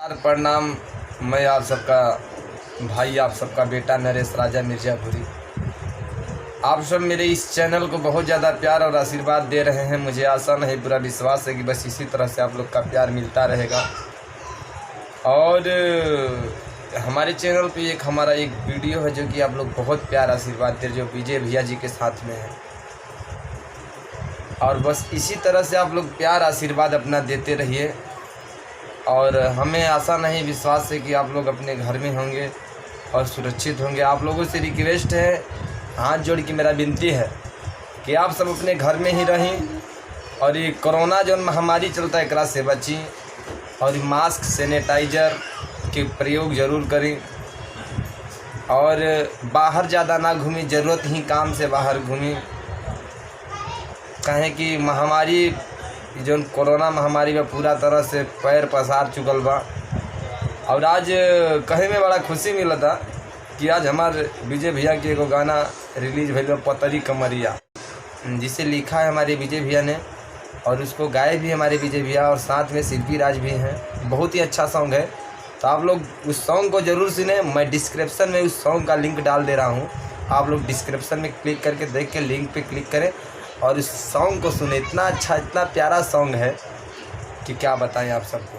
प्रणाम। मैं आप सबका भाई, आप सबका बेटा नरेश राजा मिर्ज़ापुरी। आप सब मेरे इस चैनल को बहुत ज़्यादा प्यार और आशीर्वाद दे रहे हैं। मुझे आशा नहीं, पूरा विश्वास है कि बस इसी तरह से आप लोग का प्यार मिलता रहेगा। और हमारे चैनल पे हमारा एक वीडियो है जो कि आप लोग बहुत प्यार आशीर्वाद दे रहे, जो विजय भैया जी के साथ में है। और बस इसी तरह से आप लोग प्यार आशीर्वाद अपना देते रहिए। और हमें आशा नहीं, विश्वास है कि आप लोग अपने घर में होंगे और सुरक्षित होंगे। आप लोगों से रिक्वेस्ट है, हाथ जोड़ के मेरा विनती है कि आप सब अपने घर में ही रहें और ये कोरोना जो महामारी चलता है एकरा से बची। और मास्क सैनिटाइज़र के प्रयोग ज़रूर करें और बाहर ज़्यादा ना घूमें, ज़रूरत ही काम से बाहर घूमें। कहें कि महामारी जो कोरोना महामारी में पूरा तरह से पैर पसार चुकल बा। और आज कहे में बड़ा खुशी मिला था कि आज हमारे विजय भैया के एगो गाना रिलीज भइल, पतरी कमरिया, जिसे लिखा है हमारे विजय भैया ने और उसको गाए भी हमारे विजय भैया, और साथ में शिल्पी राज भी हैं। बहुत ही अच्छा सॉन्ग है, तो आप लोग उस सॉन्ग को ज़रूर सुने। मैं डिस्क्रिप्शन में उस सॉन्ग का लिंक डाल दे रहा हूँ, आप लोग डिस्क्रिप्शन में क्लिक करके देख के लिंक पे क्लिक करें और इस सॉन्ग को सुने। इतना अच्छा, इतना प्यारा सॉन्ग है कि क्या बताएं आप सबको।